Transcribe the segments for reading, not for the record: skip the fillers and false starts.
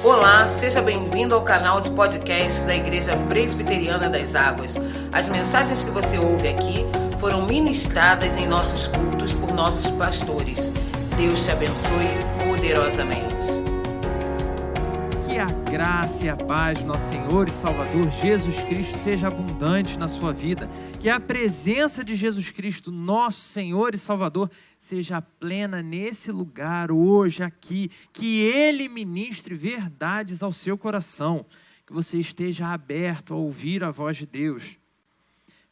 Olá, seja bem-vindo ao canal de podcast da Igreja Presbiteriana das Águas. As mensagens que você ouve aqui foram ministradas em nossos cultos por nossos pastores. Deus te abençoe poderosamente. Que a graça e a paz do nosso Senhor e Salvador Jesus Cristo seja abundante na sua vida. Que a presença de Jesus Cristo, nosso Senhor e Salvador, seja plena nesse lugar, hoje, aqui. Que Ele ministre verdades ao seu coração. Que você esteja aberto a ouvir a voz de Deus.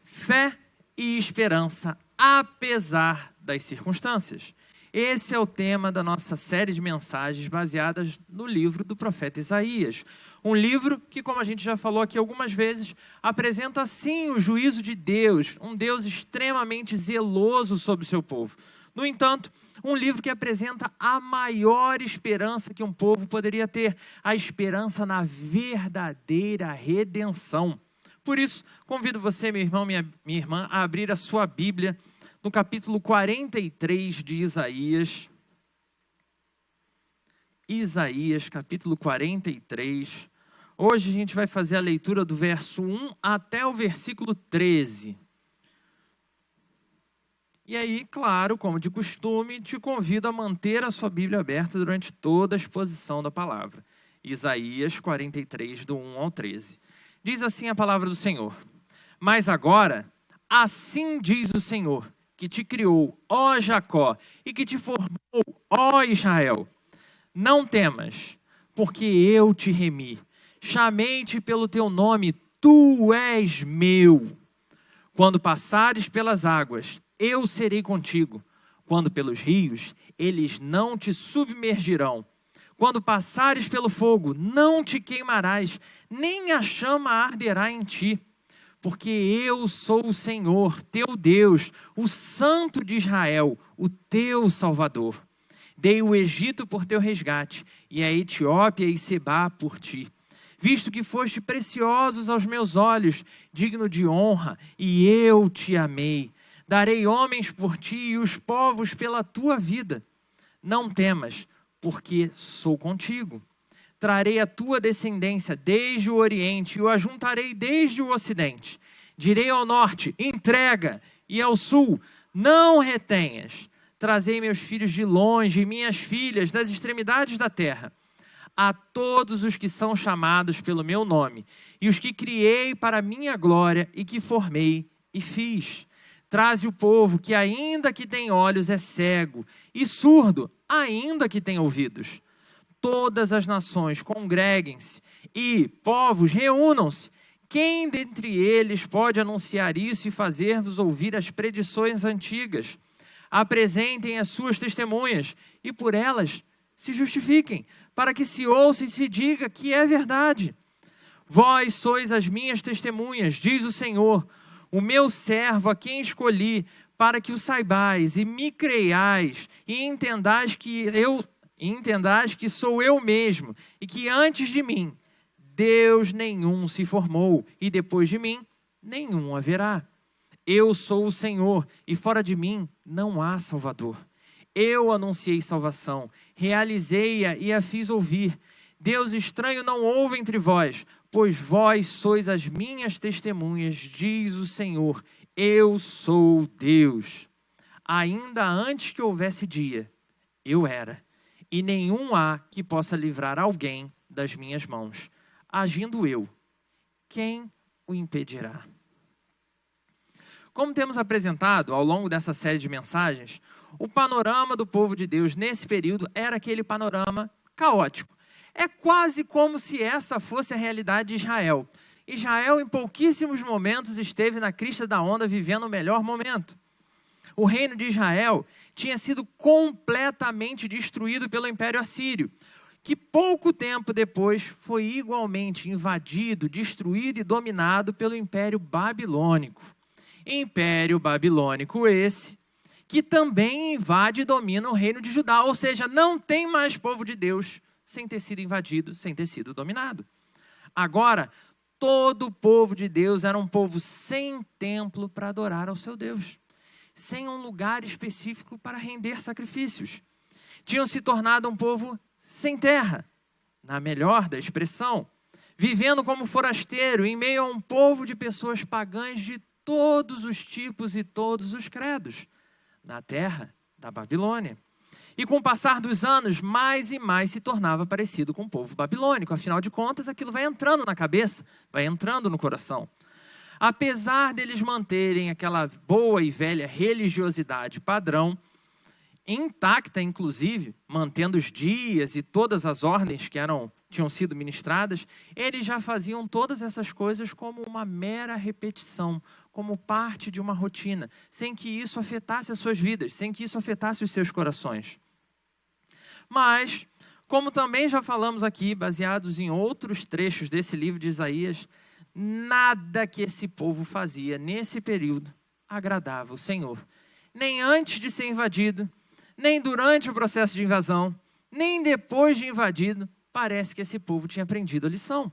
Fé e esperança, apesar das circunstâncias. Esse é o tema da nossa série de mensagens baseadas no livro do profeta Isaías. Um livro que, como a gente já falou aqui algumas vezes, apresenta sim o juízo de Deus, um Deus extremamente zeloso sobre o seu povo. No entanto, um livro que apresenta a maior esperança que um povo poderia ter, a esperança na verdadeira redenção. Por isso, convido você, meu irmão, minha irmã, a abrir a sua Bíblia no capítulo 43 de Isaías. Isaías, capítulo 43. Hoje a gente vai fazer a leitura do verso 1 até o versículo 13. E aí, claro, como de costume, te convido a manter a sua Bíblia aberta durante toda a exposição da palavra. Isaías 43, do 1 ao 13. Diz assim a palavra do Senhor: Mas agora, assim diz o Senhor, que te criou, ó Jacó, e que te formou, ó Israel. Não temas, porque eu te remi. Chamei-te pelo teu nome, tu és meu. Quando passares pelas águas, eu serei contigo. Quando pelos rios, eles não te submergirão. Quando passares pelo fogo, não te queimarás, nem a chama arderá em ti. Porque eu sou o Senhor, teu Deus, o Santo de Israel, o teu Salvador. Dei o Egito por teu resgate, e a Etiópia e Sebá por ti. Visto que foste preciosos aos meus olhos, digno de honra, e eu te amei. Darei homens por ti e os povos pela tua vida. Não temas, porque sou contigo. Trarei a tua descendência desde o Oriente e o ajuntarei desde o Ocidente. Direi ao norte, entrega, e ao sul, não retenhas. Trazei meus filhos de longe e minhas filhas das extremidades da terra. A todos os que são chamados pelo meu nome, e os que criei para a minha glória e que formei e fiz. Traze o povo que ainda que tem olhos é cego, e surdo, ainda que tem ouvidos. Todas as nações congreguem-se e povos reúnam-se. Quem dentre eles pode anunciar isso e fazer-nos ouvir as predições antigas? Apresentem as suas testemunhas e por elas se justifiquem, para que se ouça e se diga que é verdade. Vós sois as minhas testemunhas, diz o Senhor, o meu servo a quem escolhi, para que o saibais e me creiais e entendais que sou eu mesmo, e que antes de mim, Deus nenhum se formou, e depois de mim, nenhum haverá. Eu sou o Senhor, e fora de mim não há Salvador. Eu anunciei salvação, realizei-a e a fiz ouvir. Deus estranho não houve entre vós, pois vós sois as minhas testemunhas, diz o Senhor. Eu sou Deus. Ainda antes que houvesse dia, eu era. E nenhum há que possa livrar alguém das minhas mãos. Agindo eu, quem o impedirá? Como temos apresentado ao longo dessa série de mensagens, o panorama do povo de Deus nesse período era aquele panorama caótico. É quase como se essa fosse a realidade de Israel. Israel, em pouquíssimos momentos, esteve na crista da onda, vivendo o melhor momento. O reino de Israel tinha sido completamente destruído pelo Império Assírio, que pouco tempo depois foi igualmente invadido, destruído e dominado pelo Império Babilônico. Império Babilônico esse, que também invade e domina o reino de Judá, ou seja, não tem mais povo de Deus sem ter sido invadido, sem ter sido dominado. Agora, todo o povo de Deus era um povo sem templo para adorar ao seu Deus, sem um lugar específico para render sacrifícios. Tinham se tornado um povo sem terra, na melhor da expressão, vivendo como forasteiro em meio a um povo de pessoas pagãs de todos os tipos e todos os credos, na terra da Babilônia. E com o passar dos anos, mais e mais se tornava parecido com o povo babilônico. Afinal de contas, aquilo vai entrando na cabeça, vai entrando no coração. Apesar deles manterem aquela boa e velha religiosidade padrão, intacta inclusive, mantendo os dias e todas as ordens que tinham sido ministradas, eles já faziam todas essas coisas como uma mera repetição, como parte de uma rotina, sem que isso afetasse as suas vidas, sem que isso afetasse os seus corações. Mas, como também já falamos aqui, baseados em outros trechos desse livro de Isaías, nada que esse povo fazia nesse período agradava o Senhor. Nem antes de ser invadido, nem durante o processo de invasão, nem depois de invadido, parece que esse povo tinha aprendido a lição.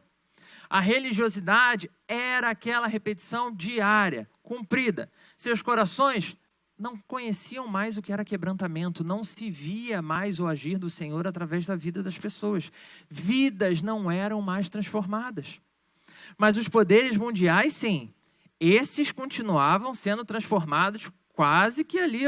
A religiosidade era aquela repetição diária, cumprida. Seus corações não conheciam mais o que era quebrantamento, não se via mais o agir do Senhor através da vida das pessoas. Vidas não eram mais transformadas. Mas os poderes mundiais, sim, esses continuavam sendo transformados quase que ali,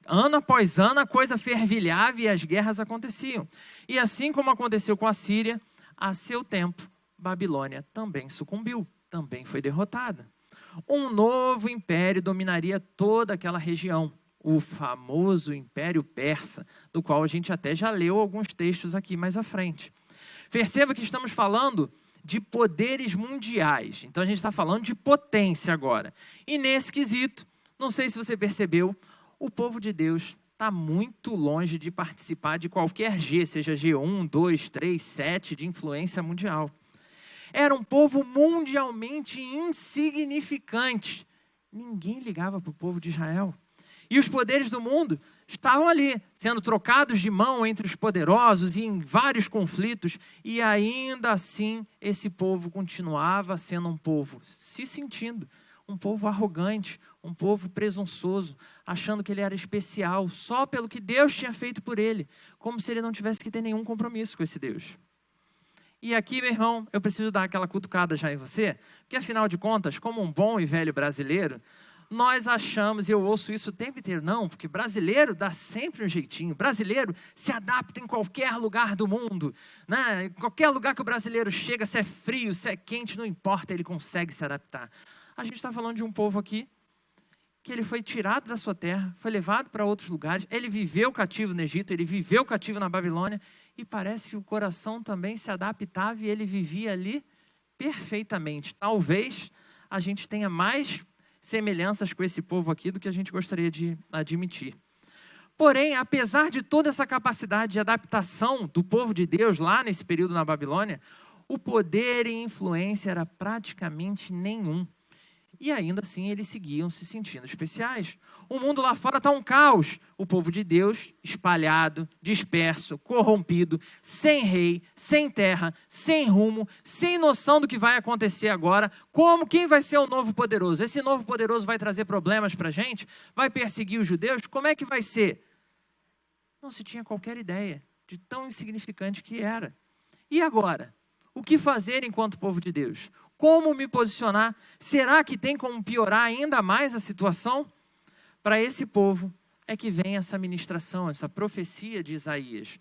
ano após ano, a coisa fervilhava e as guerras aconteciam. E assim como aconteceu com a Síria, a seu tempo, Babilônia também sucumbiu, também foi derrotada. Um novo império dominaria toda aquela região, o famoso Império Persa, do qual a gente até já leu alguns textos aqui mais à frente. Perceba que estamos falando de poderes mundiais, então a gente está falando de potência agora. E nesse quesito, não sei se você percebeu, o povo de Deus está muito longe de participar de qualquer G, seja G1, 2, 3, 7, de influência mundial. Era um povo mundialmente insignificante. Ninguém ligava para o povo de Israel. E os poderes do mundo estavam ali, sendo trocados de mão entre os poderosos e em vários conflitos. E ainda assim, esse povo continuava sendo um povo se sentindo, um povo arrogante, um povo presunçoso, achando que ele era especial só pelo que Deus tinha feito por ele, como se ele não tivesse que ter nenhum compromisso com esse Deus. E aqui, meu irmão, eu preciso dar aquela cutucada já em você, porque afinal de contas, como um bom e velho brasileiro, nós achamos, e eu ouço isso o tempo inteiro, não, porque brasileiro dá sempre um jeitinho, brasileiro se adapta em qualquer lugar do mundo, né? Em qualquer lugar que o brasileiro chega, se é frio, se é quente, não importa, ele consegue se adaptar. A gente está falando de um povo aqui, que ele foi tirado da sua terra, foi levado para outros lugares, ele viveu cativo no Egito, ele viveu cativo na Babilônia, e parece que o coração também se adaptava e ele vivia ali perfeitamente. Talvez a gente tenha mais semelhanças com esse povo aqui do que a gente gostaria de admitir. Porém, apesar de toda essa capacidade de adaptação do povo de Deus lá nesse período na Babilônia, o poder e influência era praticamente nenhum. E ainda assim eles seguiam se sentindo especiais. O mundo lá fora está um caos. O povo de Deus espalhado, disperso, corrompido, sem rei, sem terra, sem rumo, sem noção do que vai acontecer agora. Quem vai ser o novo poderoso? Esse novo poderoso vai trazer problemas para a gente? Vai perseguir os judeus? Como é que vai ser? Não se tinha qualquer ideia de tão insignificante que era. E agora? O que fazer enquanto povo de Deus? Como me posicionar? Será que tem como piorar ainda mais a situação? Para esse povo é que vem essa ministração, essa profecia de Isaías,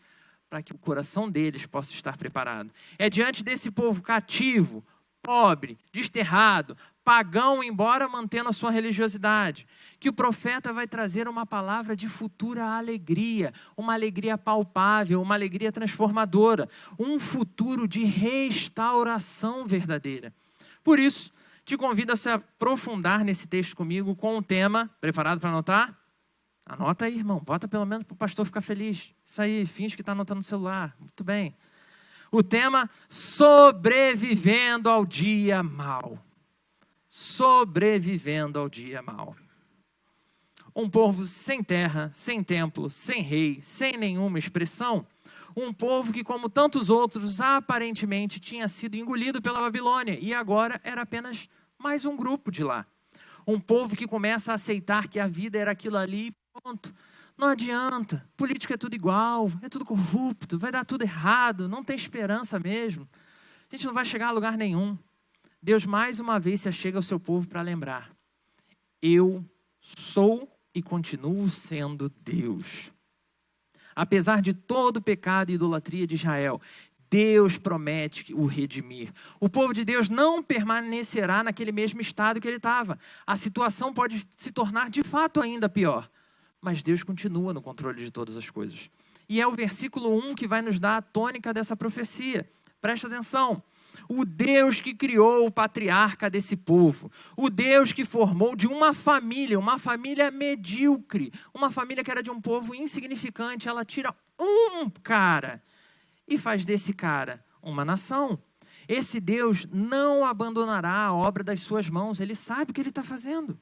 para que o coração deles possa estar preparado. É diante desse povo cativo, pobre, desterrado, pagão, embora mantendo a sua religiosidade, que o profeta vai trazer uma palavra de futura alegria, uma alegria palpável, uma alegria transformadora, um futuro de restauração verdadeira. Por isso, te convido a se aprofundar nesse texto comigo com um tema. Preparado para anotar? Anota aí, irmão. Bota pelo menos para o pastor ficar feliz. Isso aí, finge que está anotando no celular. Muito bem. O tema, sobrevivendo ao dia mau. Sobrevivendo ao dia mau. Um povo sem terra, sem templo, sem rei, sem nenhuma expressão. Um povo que, como tantos outros, aparentemente tinha sido engolido pela Babilônia e agora era apenas mais um grupo de lá. Um povo que começa a aceitar que a vida era aquilo ali e pronto. Não adianta, política é tudo igual, é tudo corrupto, vai dar tudo errado, não tem esperança mesmo. A gente não vai chegar a lugar nenhum. Deus mais uma vez se achega ao seu povo para lembrar: eu sou e continuo sendo Deus. Apesar de todo o pecado e idolatria de Israel, Deus promete o redimir. O povo de Deus não permanecerá naquele mesmo estado que ele estava. A situação pode se tornar de fato ainda pior, mas Deus continua no controle de todas as coisas. E é o versículo 1 que vai nos dar a tônica dessa profecia. Presta atenção. O Deus que criou o patriarca desse povo, o Deus que formou de uma família medíocre, uma família que era de um povo insignificante, ela tira um cara e faz desse cara uma nação. Esse Deus não abandonará a obra das suas mãos, ele sabe o que ele está fazendo.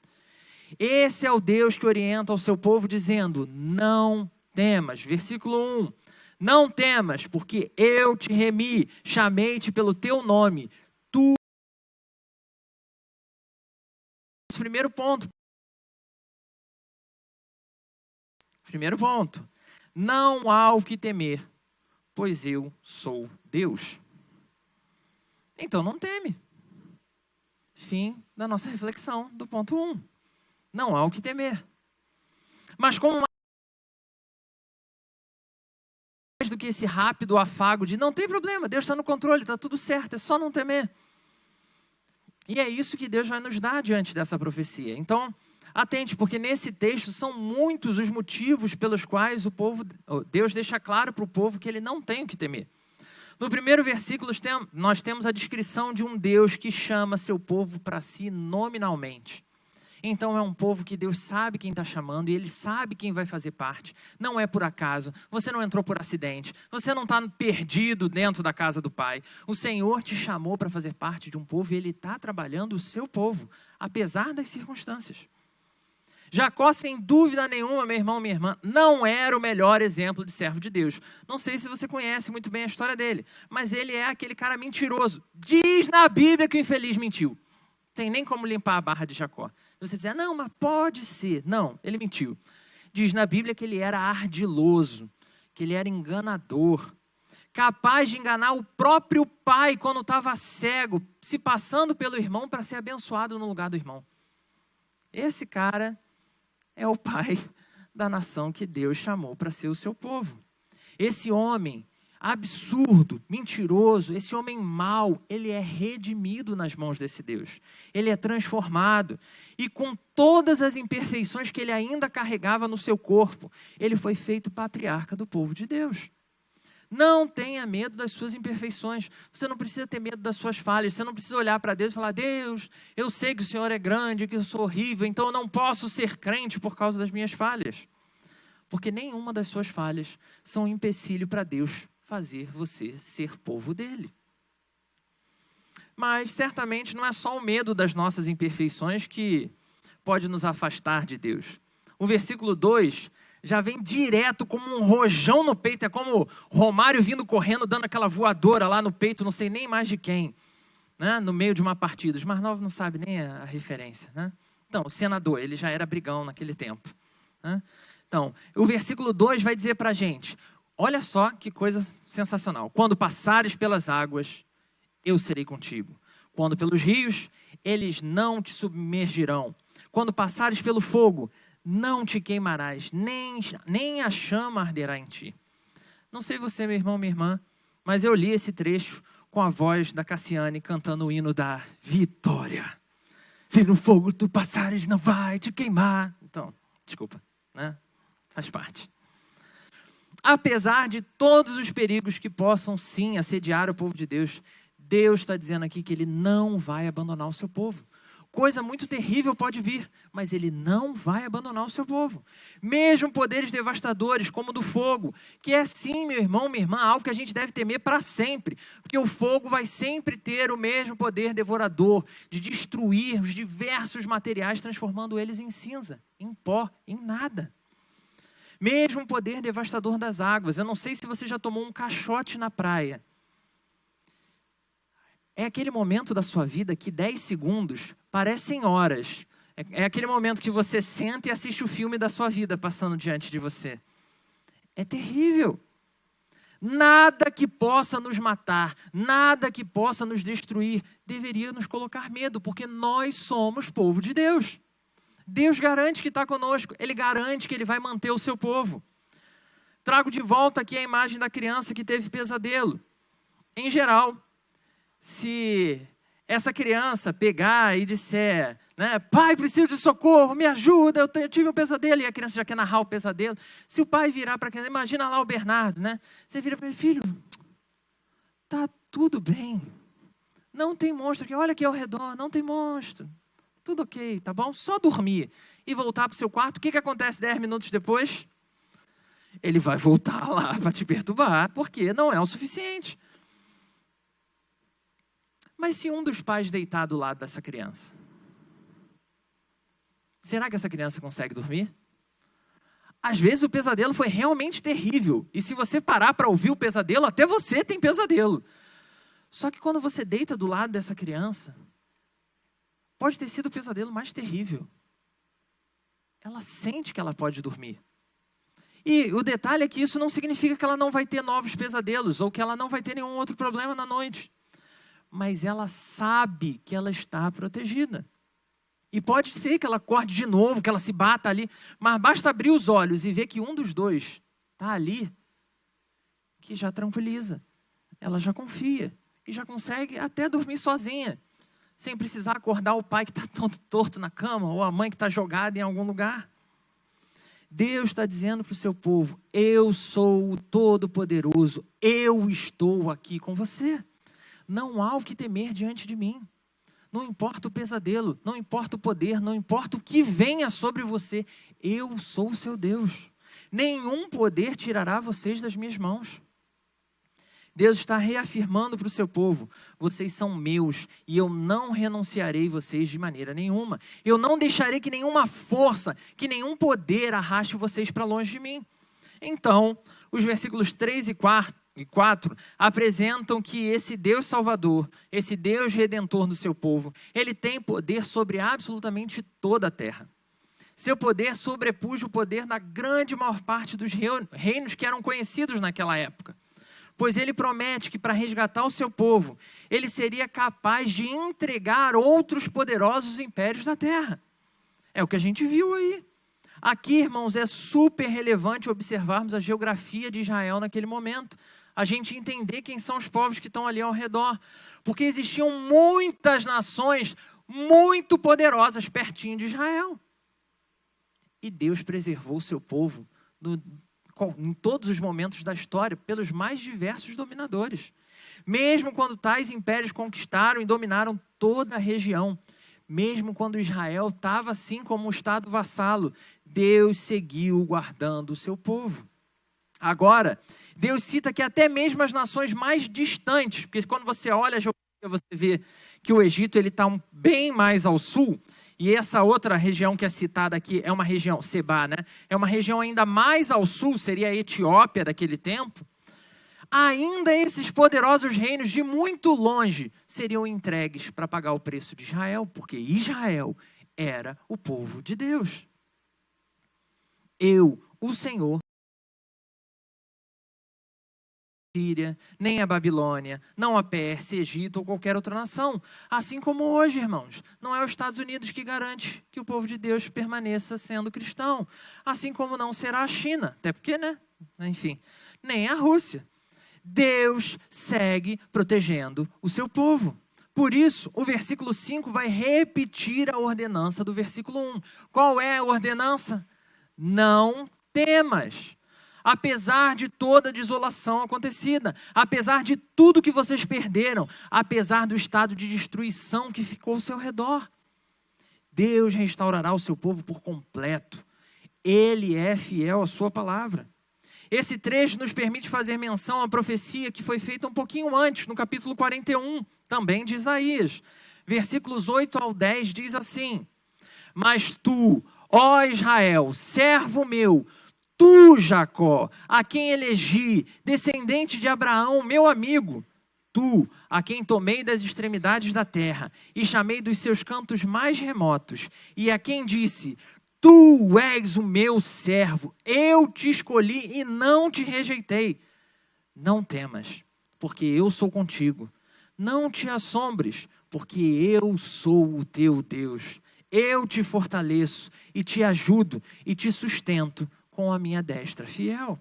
Esse é o Deus que orienta o seu povo dizendo: não temas. Versículo 1. Não temas, porque eu te remi, chamei-te pelo teu nome. Tu. Primeiro ponto. Não há o que temer, pois eu sou Deus. Então não teme. Fim da nossa reflexão do ponto 1. Não há o que temer. Mas como mais do que esse rápido afago de não tem problema, Deus está no controle, está tudo certo, é só não temer. E é isso que Deus vai nos dar diante dessa profecia. Então, atente, porque nesse texto são muitos os motivos pelos quais Deus deixa claro para o povo que ele não tem o que temer. No primeiro versículo, nós temos a descrição de um Deus que chama seu povo para si nominalmente. Então é um povo que Deus sabe quem está chamando e Ele sabe quem vai fazer parte. Não é por acaso, você não entrou por acidente, você não está perdido dentro da casa do Pai. O Senhor te chamou para fazer parte de um povo e Ele está trabalhando o seu povo, apesar das circunstâncias. Jacó, sem dúvida nenhuma, meu irmão, minha irmã, não era o melhor exemplo de servo de Deus. Não sei se você conhece muito bem a história dele, mas ele é aquele cara mentiroso. Diz na Bíblia que o infeliz mentiu. Tem nem como limpar a barra de Jacó. Você diz, não, mas pode ser. Não, ele mentiu. Diz na Bíblia que ele era ardiloso, que ele era enganador, capaz de enganar o próprio pai quando estava cego, se passando pelo irmão para ser abençoado no lugar do irmão. Esse cara é o pai da nação que Deus chamou para ser o seu povo. Esse homem absurdo, mentiroso, esse homem mau, ele é redimido nas mãos desse Deus. Ele é transformado e com todas as imperfeições que ele ainda carregava no seu corpo, ele foi feito patriarca do povo de Deus. Não tenha medo das suas imperfeições. Você não precisa ter medo das suas falhas. Você não precisa olhar para Deus e falar, Deus, eu sei que o Senhor é grande, que eu sou horrível, então eu não posso ser crente por causa das minhas falhas. Porque nenhuma das suas falhas são um empecilho para Deus fazer você ser povo dele. Mas certamente não é só o medo das nossas imperfeições que pode nos afastar de Deus. O versículo 2 já vem direto como um rojão no peito, é como Romário vindo correndo, dando aquela voadora lá no peito, não sei nem mais de quem, né? No meio de uma partida. Os mais novos não sabem nem a referência, né? Então, o senador, ele já era brigão naquele tempo, né? Então, o versículo 2 vai dizer para a gente, olha só que coisa sensacional. Quando passares pelas águas, eu serei contigo. Quando pelos rios, eles não te submergirão. Quando passares pelo fogo, não te queimarás, nem a chama arderá em ti. Não sei você, meu irmão, minha irmã, mas eu li esse trecho com a voz da Cassiane cantando o hino da vitória. Se no fogo tu passares, não vai te queimar. Então, desculpa, né? Faz parte. Apesar de todos os perigos que possam sim assediar o povo de Deus, Deus está dizendo aqui que Ele não vai abandonar o seu povo. Coisa muito terrível pode vir, mas Ele não vai abandonar o seu povo. Mesmo poderes devastadores, como o do fogo, que é sim, meu irmão, minha irmã, algo que a gente deve temer para sempre, porque o fogo vai sempre ter o mesmo poder devorador de destruir os diversos materiais, transformando eles em cinza, em pó, em nada. Mesmo o poder devastador das águas. Eu não sei se você já tomou um caixote na praia. É aquele momento da sua vida que 10 segundos parecem horas. É aquele momento que você senta e assiste o filme da sua vida passando diante de você. É terrível. Nada que possa nos matar, nada que possa nos destruir, deveria nos colocar medo, porque nós somos povo de Deus. Deus garante que está conosco, Ele garante que Ele vai manter o seu povo. Trago de volta aqui a imagem da criança que teve pesadelo. Em geral, se essa criança pegar e disser, né, pai, preciso de socorro, me ajuda, eu tive um pesadelo, e a criança já quer narrar o pesadelo. Se o pai virar para a criança, imagina lá o Bernardo, né? Você vira para ele, filho, tá tudo bem, não tem monstro aqui, olha aqui ao redor, não tem monstro, tudo ok, tá bom? Só dormir e voltar para o seu quarto. O que acontece 10 minutos depois? Ele vai voltar lá para te perturbar, porque não é o suficiente. Mas se um dos pais deitar do lado dessa criança, será que essa criança consegue dormir? Às vezes o pesadelo foi realmente terrível. E se você parar para ouvir o pesadelo, até você tem pesadelo. Só que quando você deita do lado dessa criança, pode ter sido o pesadelo mais terrível. Ela sente que ela pode dormir. E o detalhe é que isso não significa que ela não vai ter novos pesadelos, ou que ela não vai ter nenhum outro problema na noite. Mas ela sabe que ela está protegida. E pode ser que ela acorde de novo, que ela se bata ali, mas basta abrir os olhos e ver que um dos dois está ali, que já tranquiliza. Ela já confia e já consegue até dormir sozinha, sem precisar acordar o pai que está todo torto na cama ou a mãe que está jogada em algum lugar. Deus está dizendo para o seu povo, eu sou o Todo-Poderoso, eu estou aqui com você. Não há o que temer diante de mim. Não importa o pesadelo, não importa o poder, não importa o que venha sobre você. Eu sou o seu Deus. Nenhum poder tirará vocês das minhas mãos. Deus está reafirmando para o seu povo, vocês são meus e eu não renunciarei vocês de maneira nenhuma. Eu não deixarei que nenhuma força, que nenhum poder arraste vocês para longe de mim. Então, os versículos 3 e 4 apresentam que esse Deus Salvador, esse Deus Redentor do seu povo, ele tem poder sobre absolutamente toda a terra. Seu poder sobrepuja o poder da grande maior parte dos reinos que eram conhecidos naquela época. Pois ele promete que para resgatar o seu povo, ele seria capaz de entregar outros poderosos impérios da terra. É o que a gente viu aí. Aqui, irmãos, é super relevante observarmos a geografia de Israel naquele momento. A gente entender quem são os povos que estão ali ao redor. Porque existiam muitas nações muito poderosas pertinho de Israel. E Deus preservou o seu povo em todos os momentos da história pelos mais diversos dominadores. Mesmo quando tais impérios conquistaram e dominaram toda a região. Mesmo quando Israel estava assim como um estado vassalo, Deus seguiu guardando o seu povo. Agora, Deus cita que até mesmo as nações mais distantes, porque quando você olha a geografia, você vê que o Egito está bem mais ao sul, e essa outra região que é citada aqui é uma região, Sebá, né? É uma região ainda mais ao sul, seria a Etiópia daquele tempo. Ainda esses poderosos reinos de muito longe seriam entregues para pagar o preço de Israel, porque Israel era o povo de Deus. Eu, o Senhor, Síria, nem a Babilônia, não a Pérsia, Egito ou qualquer outra nação. Assim como hoje, irmãos, não é os Estados Unidos que garante que o povo de Deus permaneça sendo cristão. Assim como não será a China, até porque, né? Enfim, nem a Rússia. Deus segue protegendo o seu povo. Por isso, o versículo 5 vai repetir a ordenança do versículo 1. Qual é a ordenança? Não temas. Apesar de toda a desolação acontecida, apesar de tudo que vocês perderam, apesar do estado de destruição que ficou ao seu redor, Deus restaurará o seu povo por completo. Ele é fiel à sua palavra. Esse trecho nos permite fazer menção à profecia que foi feita um pouquinho antes, no capítulo 41, também de Isaías. Versículos 8 ao 10 diz assim: Mas tu, ó Israel, servo meu, tu, Jacó, a quem elegi, descendente de Abraão, meu amigo. Tu, a quem tomei das extremidades da terra e chamei dos seus cantos mais remotos, e a quem disse, tu és o meu servo, eu te escolhi e não te rejeitei. Não temas, porque eu sou contigo. Não te assombres, porque eu sou o teu Deus. Eu te fortaleço e te ajudo e te sustento com a minha destra fiel.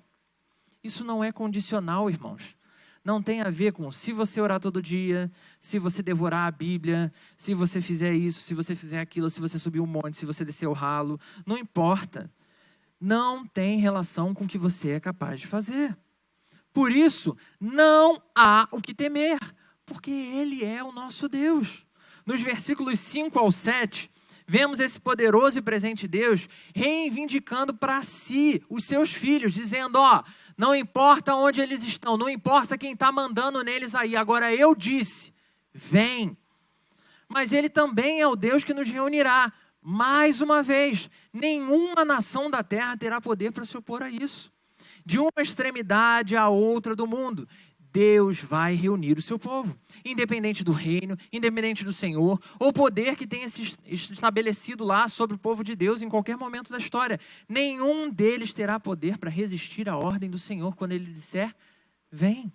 Isso não é condicional, irmãos. Não tem a ver com se você orar todo dia, se você devorar a Bíblia, se você fizer isso, se você fizer aquilo, se você subir um monte, se você descer o ralo. Não importa. Não tem relação com o que você é capaz de fazer. Por isso, não há o que temer, porque Ele é o nosso Deus. Nos versículos 5 ao 7, vemos esse poderoso e presente Deus reivindicando para si os seus filhos, dizendo, não importa onde eles estão, não importa quem está mandando neles aí, agora eu disse, vem. Mas Ele também é o Deus que nos reunirá. Mais uma vez, nenhuma nação da terra terá poder para se opor a isso. De uma extremidade à outra do mundo, Deus vai reunir o seu povo. Independente do reino, independente do Senhor, ou poder que tenha se estabelecido lá sobre o povo de Deus em qualquer momento da história. Nenhum deles terá poder para resistir à ordem do Senhor quando Ele disser, vem.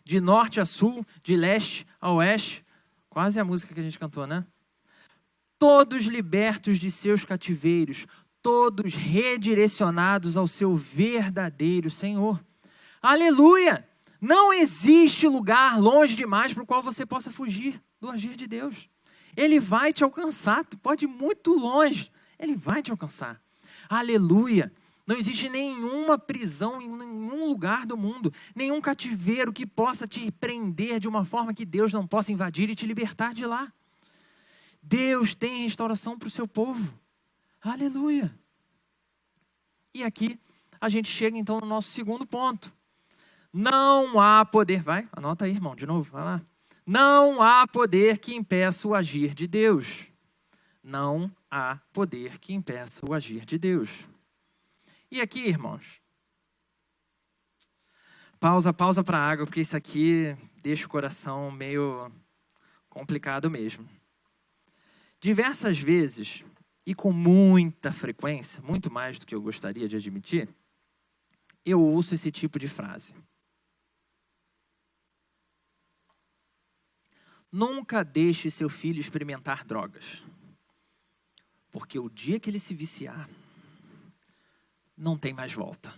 De norte a sul, de leste a oeste, quase a música que a gente cantou, né? Todos libertos de seus cativeiros, todos redirecionados ao seu verdadeiro Senhor. Aleluia! Não existe lugar longe demais para o qual você possa fugir do agir de Deus. Ele vai te alcançar, tu pode ir muito longe, Ele vai te alcançar. Aleluia! Não existe nenhuma prisão em nenhum lugar do mundo, nenhum cativeiro que possa te prender de uma forma que Deus não possa invadir e te libertar de lá. Deus tem restauração para o seu povo. Aleluia! E aqui a gente chega então no nosso segundo ponto. Não há poder, vai, anota aí, irmão, de novo, vai lá. Não há poder que impeça o agir de Deus. Não há poder que impeça o agir de Deus. E aqui, irmãos, pausa para a água, porque isso aqui deixa o coração meio complicado mesmo. Diversas vezes, e com muita frequência, muito mais do que eu gostaria de admitir, eu ouço esse tipo de frase. Nunca deixe seu filho experimentar drogas, porque o dia que ele se viciar, não tem mais volta.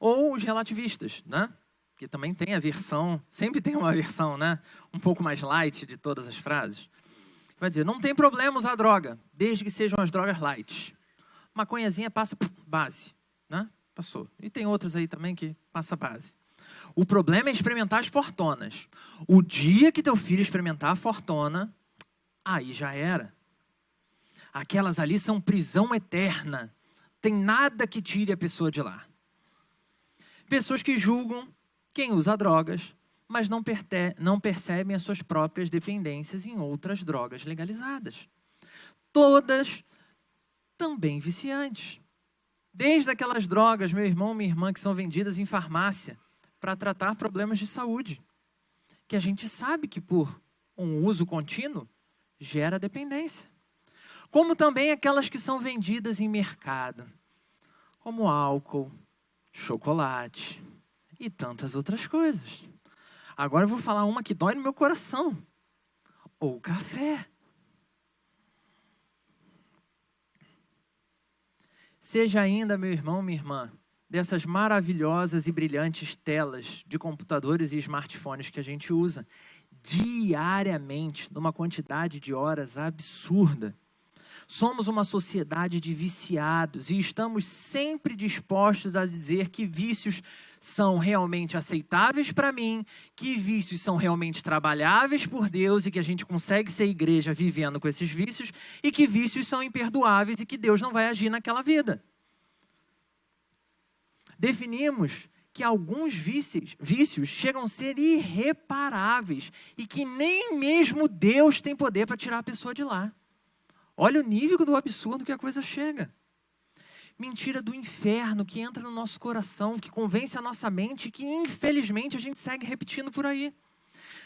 Ou os relativistas, né? Que também tem a versão, sempre tem uma versão, né? Um pouco mais light de todas as frases. Vai dizer, não tem problema usar droga, desde que sejam as drogas light. Maconhazinha passa base, né? Passou. E tem outras aí também que passa base. O problema é experimentar as fortonas. O dia que teu filho experimentar a fortona, aí já era. Aquelas ali são prisão eterna. Tem nada que tire a pessoa de lá. Pessoas que julgam quem usa drogas, mas não percebem as suas próprias dependências em outras drogas legalizadas. Todas também viciantes. Desde aquelas drogas, meu irmão, minha irmã, que são vendidas em farmácia para tratar problemas de saúde, que a gente sabe que por um uso contínuo gera dependência. Como também aquelas que são vendidas em mercado, como álcool, chocolate e tantas outras coisas. Agora eu vou falar uma que dói no meu coração. Ou café. Seja ainda, meu irmão, minha irmã, dessas maravilhosas e brilhantes telas de computadores e smartphones que a gente usa diariamente, numa quantidade de horas absurda. Somos uma sociedade de viciados e estamos sempre dispostos a dizer que vícios são realmente aceitáveis para mim, que vícios são realmente trabalháveis por Deus e que a gente consegue ser igreja vivendo com esses vícios e que vícios são imperdoáveis e que Deus não vai agir naquela vida. Definimos que alguns vícios chegam a ser irreparáveis e que nem mesmo Deus tem poder para tirar a pessoa de lá. Olha o nível do absurdo que a coisa chega. mentira do inferno que entra no nosso coração, que convence a nossa mente, que infelizmente a gente segue repetindo por aí.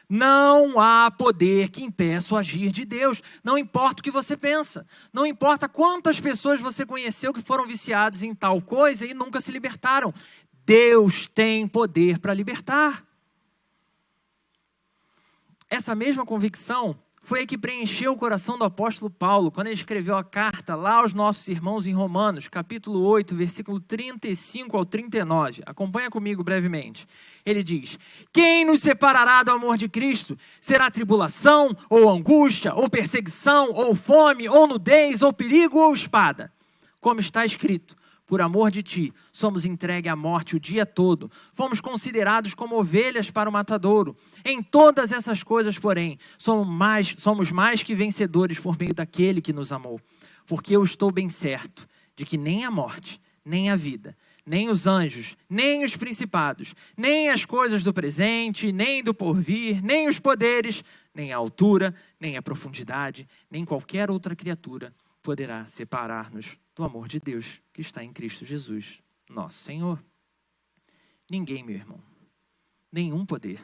Não há poder que impeça o agir de Deus. Não importa o que você pensa. Não importa quantas pessoas você conheceu que foram viciados em tal coisa e nunca se libertaram. Deus tem poder para libertar. Essa mesma convicção foi a que preencheu o coração do apóstolo Paulo, quando ele escreveu a carta lá aos nossos irmãos em Romanos, capítulo 8, versículo 35 ao 39. Acompanha comigo brevemente. Ele diz: quem nos separará do amor de Cristo? Será tribulação, ou angústia, ou perseguição, ou fome, ou nudez, ou perigo, ou espada? Como está escrito: por amor de ti, somos entregues à morte o dia todo. Fomos considerados como ovelhas para o matadouro. Em todas essas coisas, porém, somos mais que vencedores por meio daquele que nos amou. Porque eu estou bem certo de que nem a morte, nem a vida, nem os anjos, nem os principados, nem as coisas do presente, nem do porvir, nem os poderes, nem a altura, nem a profundidade, nem qualquer outra criatura poderá separar-nos do amor de Deus que está em Cristo Jesus, nosso Senhor. Ninguém, meu irmão, nenhum poder,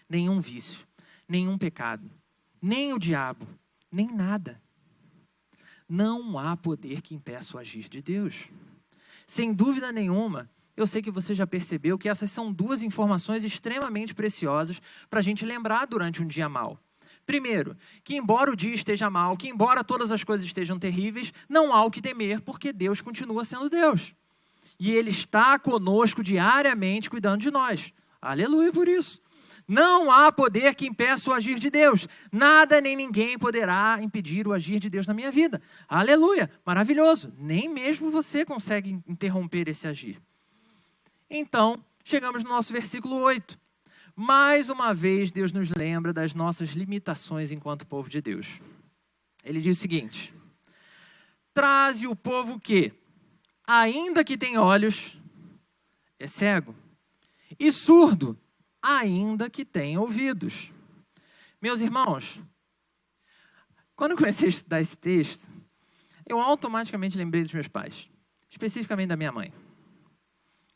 nenhum vício, nenhum pecado, nem o diabo, nem nada. Não há poder que impeça o agir de Deus. Sem dúvida nenhuma, eu sei que você já percebeu que essas são duas informações extremamente preciosas para a gente lembrar durante um dia mau. Primeiro, que embora o dia esteja mal, que embora todas as coisas estejam terríveis, não há o que temer, porque Deus continua sendo Deus. E Ele está conosco diariamente cuidando de nós. Aleluia por isso. Não há poder que impeça o agir de Deus. Nada nem ninguém poderá impedir o agir de Deus na minha vida. Aleluia, maravilhoso. Nem mesmo você consegue interromper esse agir. Então, chegamos no nosso versículo 8. Mais uma vez, Deus nos lembra das nossas limitações enquanto povo de Deus. Ele diz o seguinte: traze o povo que, ainda que tem olhos, é cego, e surdo, ainda que tem ouvidos. Meus irmãos, quando eu comecei a estudar esse texto, eu automaticamente lembrei dos meus pais, especificamente da minha mãe.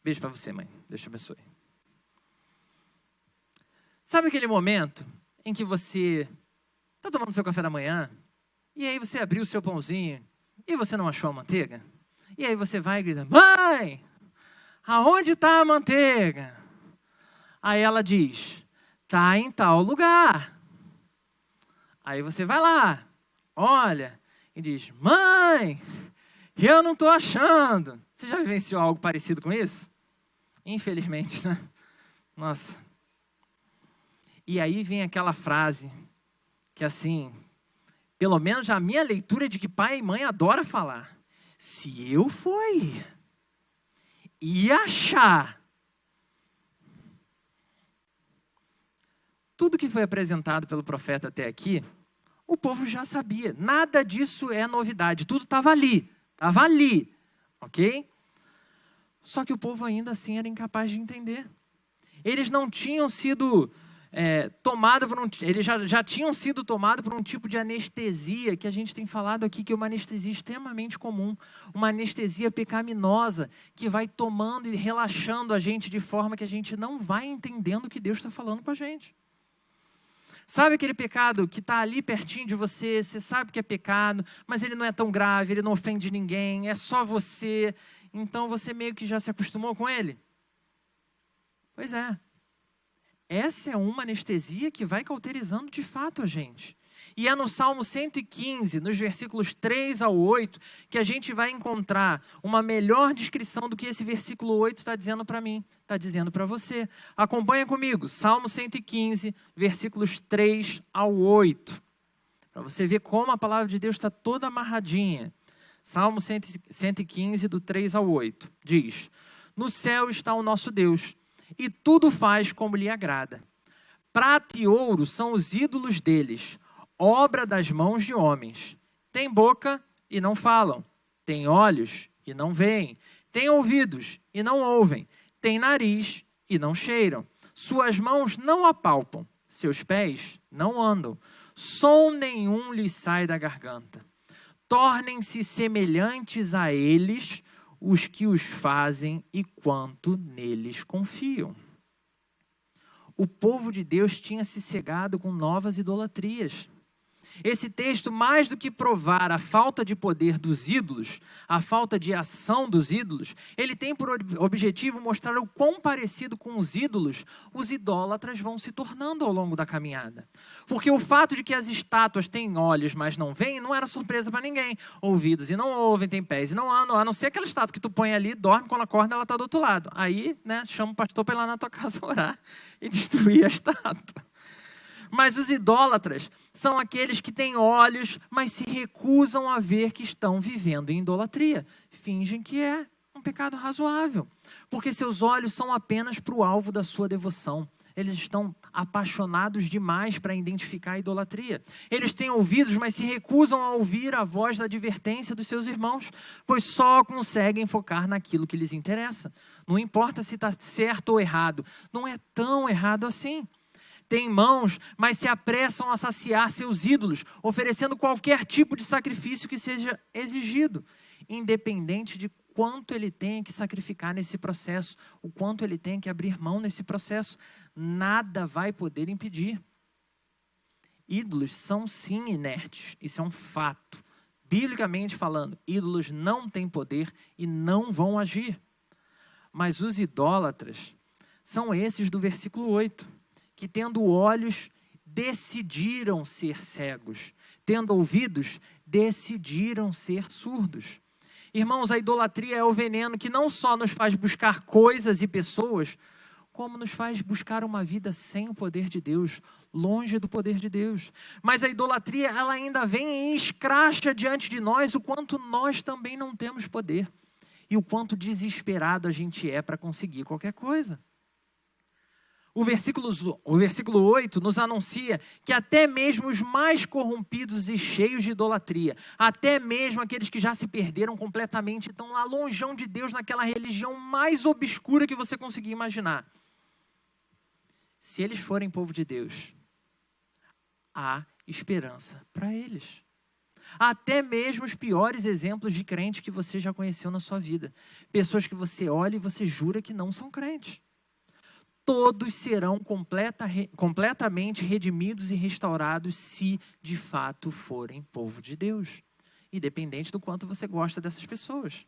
Beijo para você, mãe. Deus te abençoe. Sabe aquele momento em que você está tomando seu café da manhã, e aí você abriu o seu pãozinho, e você não achou a manteiga? E aí você vai e grita: mãe, aonde está a manteiga? Aí ela diz: está em tal lugar. Aí você vai lá, olha, e diz: mãe, eu não estou achando. Você já vivenciou algo parecido com isso? Infelizmente, né? Nossa. E aí vem aquela frase que, assim, pelo menos a minha leitura é de que pai e mãe adoram falar: se eu for e achar. Tudo que foi apresentado pelo profeta até aqui, o povo já sabia. Nada disso é novidade. Tudo estava ali, ok? Só que o povo ainda assim era incapaz de entender. Eles não tinham sido eles já tinham sido tomados por um tipo de anestesia que a gente tem falado aqui, que é uma anestesia extremamente comum, uma anestesia pecaminosa que vai tomando e relaxando a gente de forma que a gente não vai entendendo o que Deus está falando com a gente. Sabe aquele pecado que está ali pertinho de você, você sabe que é pecado, mas ele não é tão grave, ele não ofende ninguém, é só você, então você meio que já se acostumou com ele? Pois é. Essa é uma anestesia que vai cauterizando de fato a gente. E é no Salmo 115, nos versículos 3 ao 8, que a gente vai encontrar uma melhor descrição do que esse versículo 8 está dizendo para mim, está dizendo para você. Acompanha comigo, Salmo 115, versículos 3 ao 8. Para você ver como a palavra de Deus está toda amarradinha. Salmo 115, do 3 ao 8, diz: no céu está o nosso Deus, e tudo faz como lhe agrada. Prata e ouro são os ídolos deles, obra das mãos de homens. Tem boca e não falam, tem olhos e não veem, tem ouvidos e não ouvem, tem nariz e não cheiram. Suas mãos não apalpam, seus pés não andam, som nenhum lhes sai da garganta. Tornem-se semelhantes a eles os que os fazem e quanto neles confiam. O povo de Deus tinha se cegado com novas idolatrias. Esse texto, mais do que provar a falta de poder dos ídolos, a falta de ação dos ídolos, ele tem por objetivo mostrar o quão parecido com os ídolos os idólatras vão se tornando ao longo da caminhada. Porque o fato de que as estátuas têm olhos, mas não veem, não era surpresa para ninguém. Ouvidos e não ouvem, têm pés e não andam, a não ser aquela estátua que tu põe ali, dorme, quando acorda ela está do outro lado. Aí, chama o pastor para ir lá na tua casa orar e destruir a estátua. Mas os idólatras são aqueles que têm olhos, mas se recusam a ver que estão vivendo em idolatria. Fingem que é um pecado razoável, porque seus olhos são apenas para o alvo da sua devoção. Eles estão apaixonados demais para identificar a idolatria. Eles têm ouvidos, mas se recusam a ouvir a voz da advertência dos seus irmãos, pois só conseguem focar naquilo que lhes interessa. Não importa se está certo ou errado, não é tão errado assim. Têm mãos, mas se apressam a saciar seus ídolos, oferecendo qualquer tipo de sacrifício que seja exigido, independente de quanto ele tenha que sacrificar nesse processo, o quanto ele tenha que abrir mão nesse processo, nada vai poder impedir. Ídolos são sim inertes, isso é um fato. Biblicamente falando, ídolos não têm poder e não vão agir. Mas os idólatras são esses do versículo 8. Que tendo olhos, decidiram ser cegos. Tendo ouvidos, decidiram ser surdos. Irmãos, a idolatria é o veneno que não só nos faz buscar coisas e pessoas, como nos faz buscar uma vida sem o poder de Deus, longe do poder de Deus. Mas a idolatria, ela ainda vem e escracha diante de nós o quanto nós também não temos poder. E o quanto desesperado a gente é para conseguir qualquer coisa. O versículo 8 nos anuncia que até mesmo os mais corrompidos e cheios de idolatria, até mesmo aqueles que já se perderam completamente, estão lá longeão de Deus, naquela religião mais obscura que você conseguir imaginar. Se eles forem povo de Deus, há esperança para eles. Até mesmo os piores exemplos de crentes que você já conheceu na sua vida. Pessoas que você olha e você jura que não são crentes. Todos serão completamente redimidos e restaurados se de fato forem povo de Deus. Independente do quanto você gosta dessas pessoas.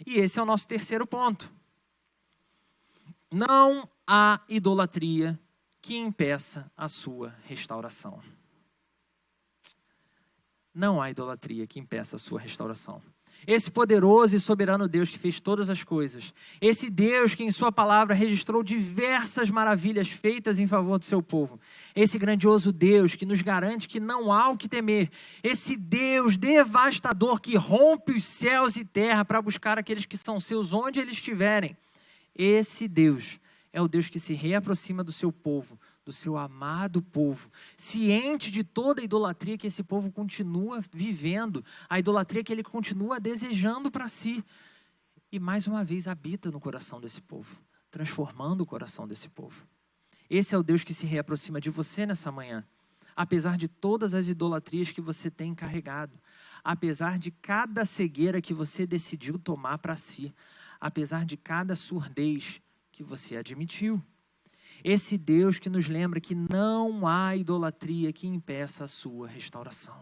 E esse é o nosso terceiro ponto. Não há idolatria que impeça a sua restauração. Não há idolatria que impeça a sua restauração. Esse poderoso e soberano Deus que fez todas as coisas, esse Deus que em sua palavra registrou diversas maravilhas feitas em favor do seu povo, esse grandioso Deus que nos garante que não há o que temer, esse Deus devastador que rompe os céus e terra para buscar aqueles que são seus onde eles estiverem, esse Deus é o Deus que se reaproxima do seu povo, do seu amado povo, ciente de toda a idolatria que esse povo continua vivendo, a idolatria que ele continua desejando para si. E mais uma vez habita no coração desse povo, transformando o coração desse povo. Esse é o Deus que se reaproxima de você nessa manhã, apesar de todas as idolatrias que você tem carregado, apesar de cada cegueira que você decidiu tomar para si, apesar de cada surdez que você admitiu. Esse Deus que nos lembra que não há idolatria que impeça a sua restauração.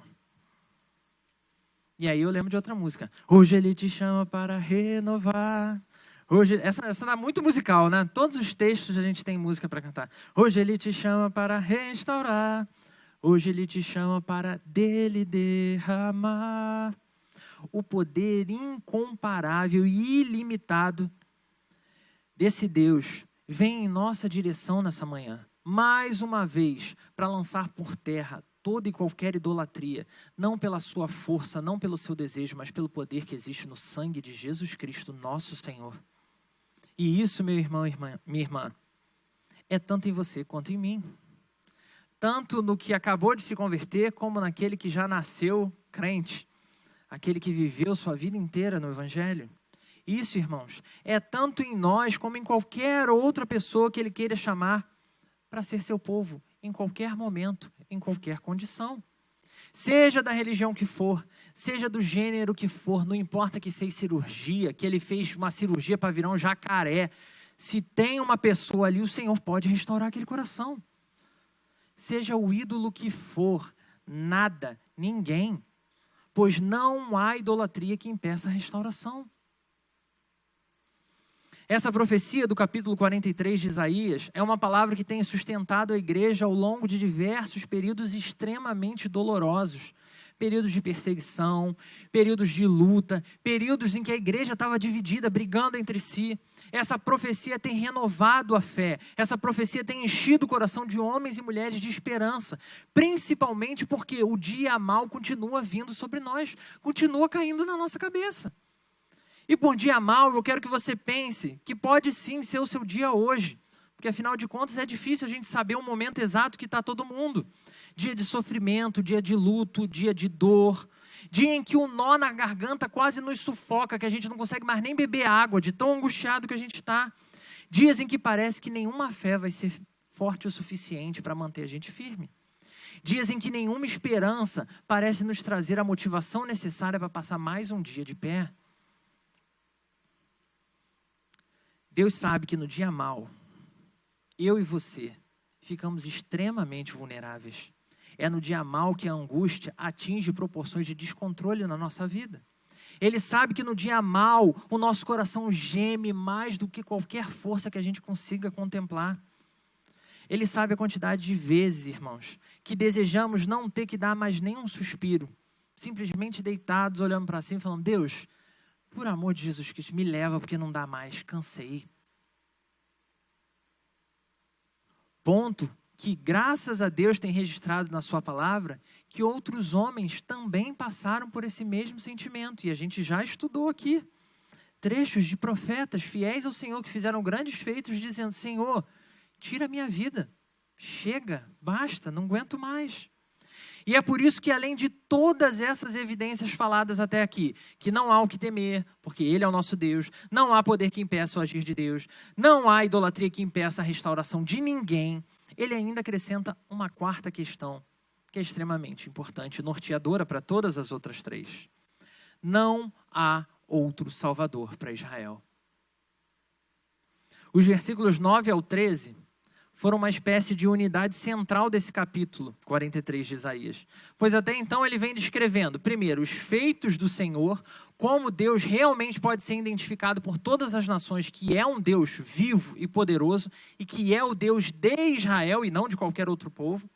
E aí eu lembro de outra música. Hoje ele te chama para renovar. Hoje, essa tá muito musical, né? Todos os textos a gente tem música para cantar. Hoje ele te chama para restaurar. Hoje ele te chama para dele derramar. O poder incomparável e ilimitado desse Deus vem em nossa direção nessa manhã, mais uma vez, para lançar por terra toda e qualquer idolatria, não pela sua força, não pelo seu desejo, mas pelo poder que existe no sangue de Jesus Cristo, nosso Senhor. E isso, meu irmão e minha irmã, é tanto em você quanto em mim. Tanto no que acabou de se converter, como naquele que já nasceu crente, aquele que viveu sua vida inteira no Evangelho. Isso, irmãos, é tanto em nós como em qualquer outra pessoa que ele queira chamar para ser seu povo, em qualquer momento, em qualquer condição. Seja da religião que for, seja do gênero que for, não importa que fez cirurgia, que ele fez uma cirurgia para virar um jacaré. Se tem uma pessoa ali, o Senhor pode restaurar aquele coração. Seja o ídolo que for, nada, ninguém, pois não há idolatria que impeça a restauração. Essa profecia do capítulo 43 de Isaías é uma palavra que tem sustentado a igreja ao longo de diversos períodos extremamente dolorosos. Períodos de perseguição, períodos de luta, períodos em que a igreja estava dividida, brigando entre si. Essa profecia tem renovado a fé, essa profecia tem enchido o coração de homens e mulheres de esperança, principalmente porque o dia mau continua vindo sobre nós, continua caindo na nossa cabeça. E por dia mau, eu quero que você pense que pode sim ser o seu dia hoje, porque afinal de contas é difícil a gente saber o momento exato que está todo mundo. Dia de sofrimento, dia de luto, dia de dor, dia em que o nó na garganta quase nos sufoca, que a gente não consegue mais nem beber água, de tão angustiado que a gente está. Dias em que parece que nenhuma fé vai ser forte o suficiente para manter a gente firme. Dias em que nenhuma esperança parece nos trazer a motivação necessária para passar mais um dia de pé. Deus sabe que no dia mau, eu e você ficamos extremamente vulneráveis. É no dia mau que a angústia atinge proporções de descontrole na nossa vida. Ele sabe que no dia mau o nosso coração geme mais do que qualquer força que a gente consiga contemplar. Ele sabe a quantidade de vezes, irmãos, que desejamos não ter que dar mais nenhum suspiro. Simplesmente deitados, olhando para cima e falando, Deus, por amor de Jesus Cristo, me leva porque não dá mais, cansei. Ponto que, graças a Deus, tem registrado na sua palavra, que outros homens também passaram por esse mesmo sentimento. E a gente já estudou aqui trechos de profetas fiéis ao Senhor que fizeram grandes feitos dizendo, Senhor, tira a minha vida, chega, basta, não aguento mais. E é por isso que, além de todas essas evidências faladas até aqui, que não há o que temer, porque Ele é o nosso Deus, não há poder que impeça o agir de Deus, não há idolatria que impeça a restauração de ninguém, Ele ainda acrescenta uma quarta questão, que é extremamente importante, norteadora para todas as outras três. Não há outro Salvador para Israel. Os versículos 9 ao 13 foram uma espécie de unidade central desse capítulo 43 de Isaías. Pois até então ele vem descrevendo, primeiro, os feitos do Senhor, como Deus realmente pode ser identificado por todas as nações, que é um Deus vivo e poderoso, e que é o Deus de Israel e não de qualquer outro povo.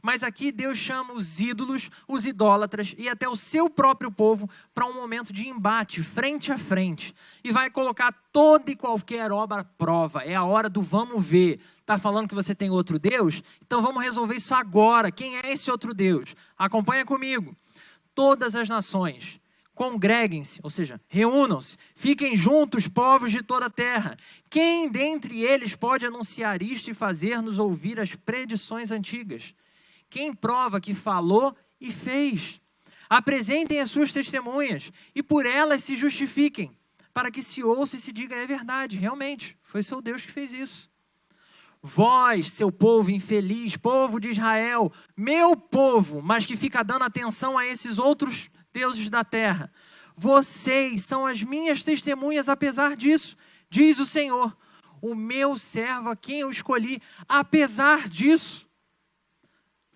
Mas aqui Deus chama os ídolos, os idólatras e até o seu próprio povo para um momento de embate, frente a frente. E vai colocar toda e qualquer obra à prova. É a hora do vamos ver. Está falando que você tem outro Deus? Então vamos resolver isso agora. Quem é esse outro Deus? Acompanha comigo. Todas as nações, congreguem-se, ou seja, reúnam-se. Fiquem juntos, povos de toda a terra. Quem dentre eles pode anunciar isto e fazer-nos ouvir as predições antigas? Quem prova que falou e fez? Apresentem as suas testemunhas e por elas se justifiquem, para que se ouça e se diga, é verdade, realmente, foi seu Deus que fez isso. Vós, seu povo infeliz, povo de Israel, meu povo, mas que fica dando atenção a esses outros deuses da terra, vocês são as minhas testemunhas apesar disso, diz o Senhor, o meu servo a quem eu escolhi, apesar disso,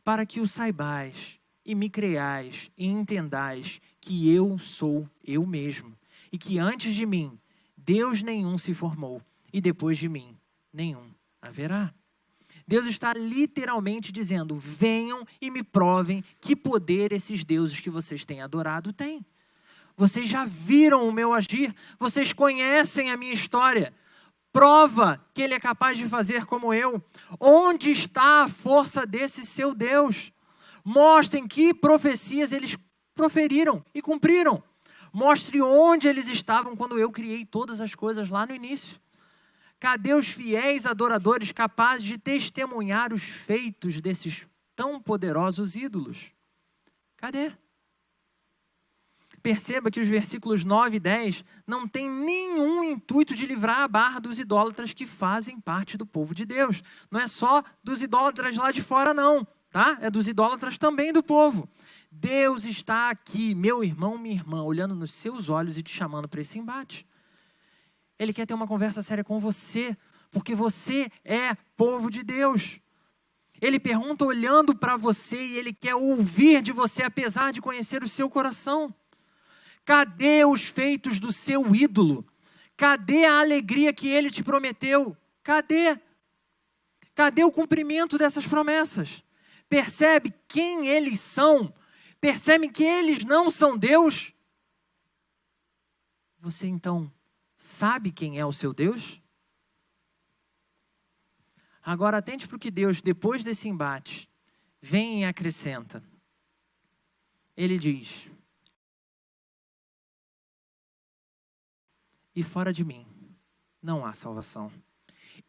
para que o saibais e me creiais e entendais que eu sou eu mesmo, e que antes de mim Deus nenhum se formou, e depois de mim nenhum haverá. Deus está literalmente dizendo, venham e me provem que poder esses deuses que vocês têm adorado têm. Vocês já viram o meu agir, vocês conhecem a minha história. Prova que Ele é capaz de fazer como eu. Onde está a força desse seu Deus? Mostrem que profecias eles proferiram e cumpriram. Mostre onde eles estavam quando eu criei todas as coisas lá no início. Cadê os fiéis adoradores capazes de testemunhar os feitos desses tão poderosos ídolos? Cadê? Perceba que os versículos 9 e 10 não têm nenhum intuito de livrar a barra dos idólatras que fazem parte do povo de Deus. Não é só dos idólatras lá de fora, não. tá? É dos idólatras também do povo. Deus está aqui, meu irmão, minha irmã, olhando nos seus olhos e te chamando para esse embate. Ele quer ter uma conversa séria com você, porque você é povo de Deus. Ele pergunta olhando para você e ele quer ouvir de você, apesar de conhecer o seu coração. Cadê os feitos do seu ídolo? Cadê a alegria que ele te prometeu? Cadê? Cadê o cumprimento dessas promessas? Percebe quem eles são? Percebe que eles não são Deus? Você então sabe quem é o seu Deus? Agora atente para o que Deus, depois desse embate, vem e acrescenta. Ele diz: e fora de mim não há salvação.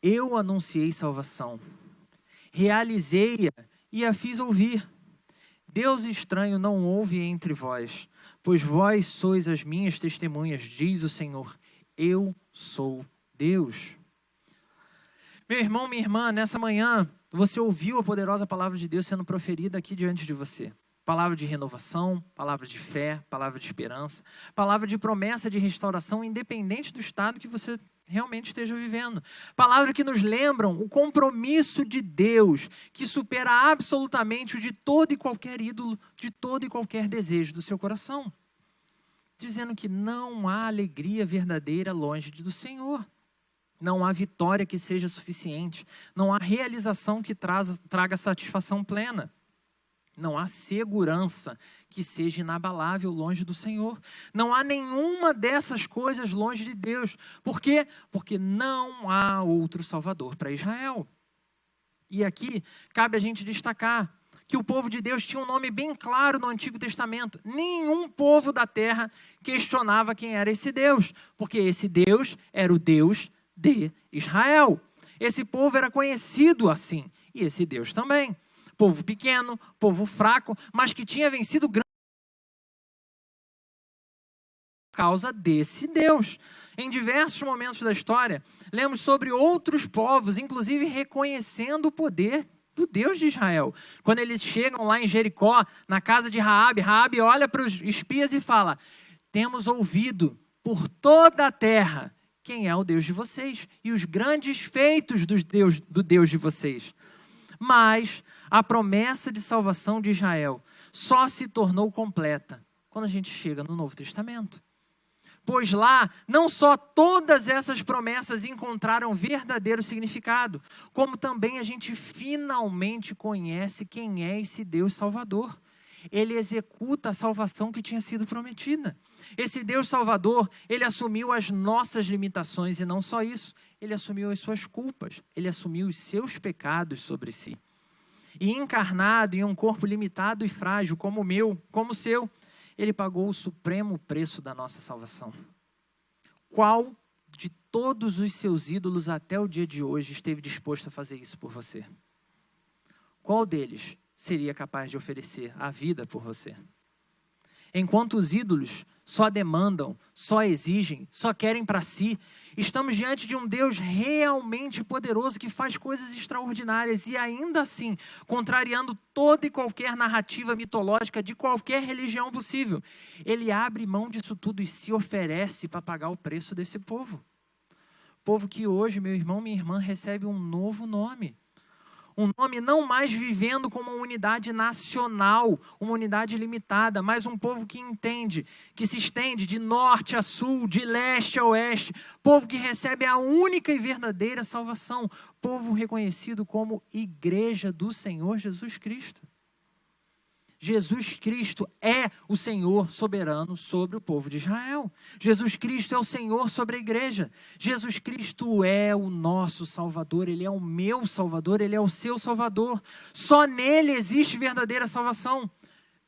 Eu anunciei salvação, realizei-a e a fiz ouvir. Deus estranho não houve entre vós, pois vós sois as minhas testemunhas, diz o Senhor. Eu sou Deus. Meu irmão, minha irmã, nessa manhã, você ouviu a poderosa palavra de Deus sendo proferida aqui diante de você. Palavra de renovação, palavra de fé, palavra de esperança, palavra de promessa de restauração, independente do estado que você realmente esteja vivendo. Palavra que nos lembram o compromisso de Deus, que supera absolutamente o de todo e qualquer ídolo, de todo e qualquer desejo do seu coração. Dizendo que não há alegria verdadeira longe do Senhor. Não há vitória que seja suficiente. Não há realização que traga satisfação plena. Não há segurança que seja inabalável longe do Senhor. Não há nenhuma dessas coisas longe de Deus. Por quê? Porque não há outro Salvador para Israel. E aqui cabe a gente destacar que o povo de Deus tinha um nome bem claro no Antigo Testamento. Nenhum povo da terra questionava quem era esse Deus, porque esse Deus era o Deus de Israel. Esse povo era conhecido assim, e esse Deus também. Povo pequeno, povo fraco, mas que tinha vencido grande por causa desse Deus. Em diversos momentos da história, lemos sobre outros povos, inclusive reconhecendo o poder do Deus de Israel. Quando eles chegam lá em Jericó, na casa de Raabe, Raabe olha para os espias e fala: temos ouvido por toda a terra quem é o Deus de vocês e os grandes feitos do Deus de vocês. Mas a promessa de salvação de Israel só se tornou completa quando a gente chega no Novo Testamento. Pois lá, não só todas essas promessas encontraram verdadeiro significado, como também a gente finalmente conhece quem é esse Deus Salvador. Ele executa a salvação que tinha sido prometida. Esse Deus Salvador, ele assumiu as nossas limitações e não só isso, ele assumiu as suas culpas, ele assumiu os seus pecados sobre si. E encarnado em um corpo limitado e frágil como o meu, como o seu, ele pagou o supremo preço da nossa salvação. Qual de todos os seus ídolos até o dia de hoje esteve disposto a fazer isso por você? Qual deles seria capaz de oferecer a vida por você? Enquanto os ídolos só demandam, só exigem, só querem para si, estamos diante de um Deus realmente poderoso que faz coisas extraordinárias e ainda assim, contrariando toda e qualquer narrativa mitológica de qualquer religião possível, ele abre mão disso tudo e se oferece para pagar o preço desse povo. Povo que hoje, meu irmão, minha irmã, recebe um novo nome. Um nome não mais vivendo como uma unidade nacional, uma unidade limitada, mas um povo que entende, que se estende de norte a sul, de leste a oeste. Povo que recebe a única e verdadeira salvação. Povo reconhecido como Igreja do Senhor Jesus Cristo. Jesus Cristo é o Senhor soberano sobre o povo de Israel. Jesus Cristo é o Senhor sobre a igreja. Jesus Cristo é o nosso Salvador, Ele é o meu Salvador, Ele é o seu Salvador. Só nele existe verdadeira salvação,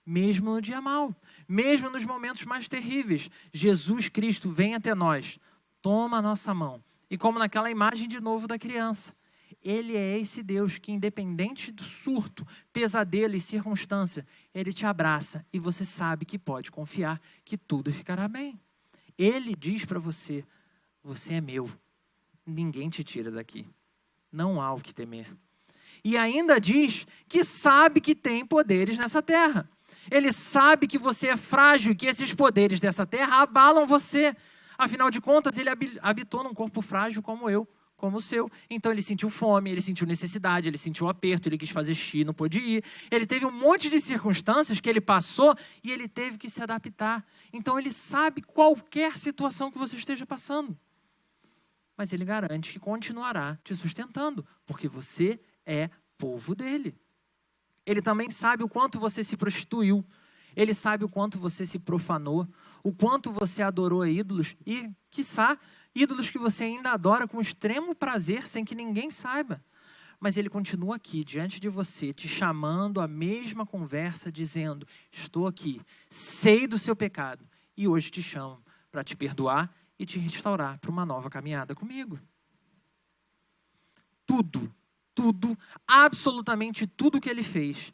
mesmo no dia mau, mesmo nos momentos mais terríveis. Jesus Cristo vem até nós, toma a nossa mão e como naquela imagem de novo da criança, Ele é esse Deus que, independente do surto, pesadelo e circunstância, Ele te abraça e você sabe que pode confiar que tudo ficará bem. Ele diz para você, você é meu, ninguém te tira daqui, não há o que temer. E ainda diz que sabe que tem poderes nessa terra. Ele sabe que você é frágil, que esses poderes dessa terra abalam você. Afinal de contas, ele habitou num corpo frágil como eu, como o seu. Então ele sentiu fome, ele sentiu necessidade, ele sentiu aperto, ele quis fazer xixi, não pôde ir. Ele teve um monte de circunstâncias que ele passou e ele teve que se adaptar. Então ele sabe qualquer situação que você esteja passando. Mas ele garante que continuará te sustentando, porque você é povo dele. Ele também sabe o quanto você se prostituiu. Ele sabe o quanto você se profanou, o quanto você adorou ídolos e, quiçá, ídolos que você ainda adora com extremo prazer, sem que ninguém saiba. Mas ele continua aqui, diante de você, te chamando à mesma conversa, dizendo, estou aqui, sei do seu pecado, e hoje te chamo para te perdoar e te restaurar para uma nova caminhada comigo. Tudo, absolutamente tudo que ele fez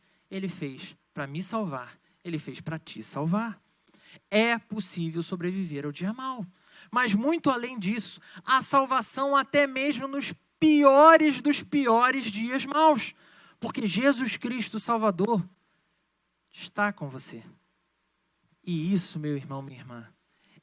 para me salvar, ele fez para te salvar. É possível sobreviver ao dia mau. Mas muito além disso, há salvação até mesmo nos piores dos piores dias maus. Porque Jesus Cristo, Salvador, está com você. E isso, meu irmão, minha irmã,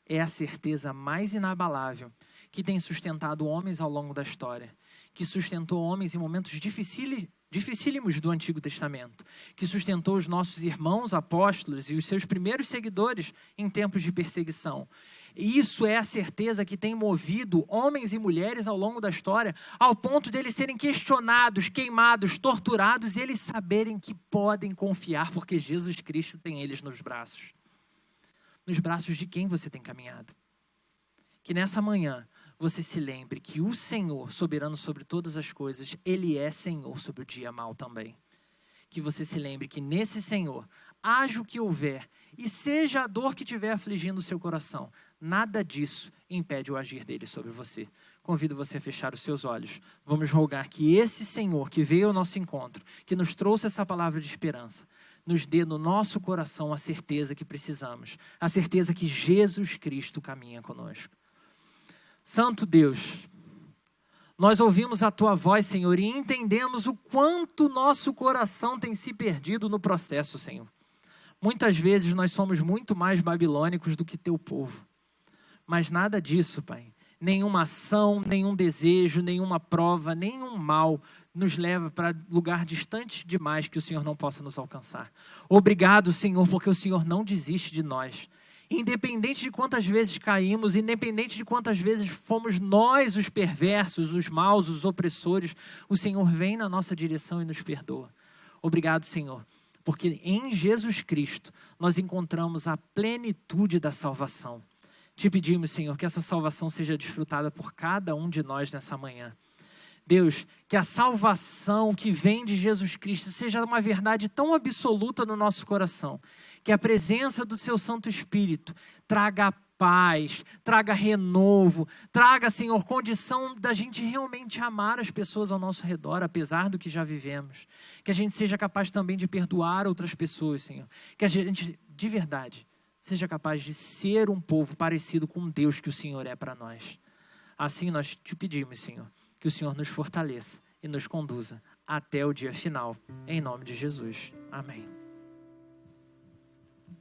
é a certeza mais inabalável que tem sustentado homens ao longo da história, que sustentou homens em momentos dificílimos do Antigo Testamento, que sustentou os nossos irmãos apóstolos e os seus primeiros seguidores em tempos de perseguição. E isso é a certeza que tem movido homens e mulheres ao longo da história, ao ponto de eles serem questionados, queimados, torturados, e eles saberem que podem confiar, porque Jesus Cristo tem eles nos braços. Nos braços de quem você tem caminhado? Que nessa manhã você se lembre que o Senhor, soberano sobre todas as coisas, Ele é Senhor sobre o dia mau também. Que você se lembre que nesse Senhor, haja o que houver, e seja a dor que estiver afligindo o seu coração, nada disso impede o agir dele sobre você. Convido você a fechar os seus olhos. Vamos rogar que esse Senhor que veio ao nosso encontro, que nos trouxe essa palavra de esperança, nos dê no nosso coração a certeza que precisamos, a certeza que Jesus Cristo caminha conosco. Santo Deus, nós ouvimos a Tua voz, Senhor, e entendemos o quanto nosso coração tem se perdido no processo, Senhor. Muitas vezes nós somos muito mais babilônicos do que Teu povo. Mas nada disso, Pai. Nenhuma ação, nenhum desejo, nenhuma prova, nenhum mal nos leva para lugar distante demais que o Senhor não possa nos alcançar. Obrigado, Senhor, porque o Senhor não desiste de nós. Independente de quantas vezes caímos, independente de quantas vezes fomos nós os perversos, os maus, os opressores, o Senhor vem na nossa direção e nos perdoa. Obrigado, Senhor, porque em Jesus Cristo nós encontramos a plenitude da salvação. Te pedimos, Senhor, que essa salvação seja desfrutada por cada um de nós nessa manhã. Deus, que a salvação que vem de Jesus Cristo seja uma verdade tão absoluta no nosso coração, que a presença do Seu Santo Espírito traga paz, traga renovo, traga, Senhor, condição da gente realmente amar as pessoas ao nosso redor, apesar do que já vivemos. Que a gente seja capaz também de perdoar outras pessoas, Senhor. Que a gente, de verdade, seja capaz de ser um povo parecido com Deus que o Senhor é para nós. Assim nós te pedimos, Senhor, que o Senhor nos fortaleça e nos conduza até o dia final. Em nome de Jesus. Amém.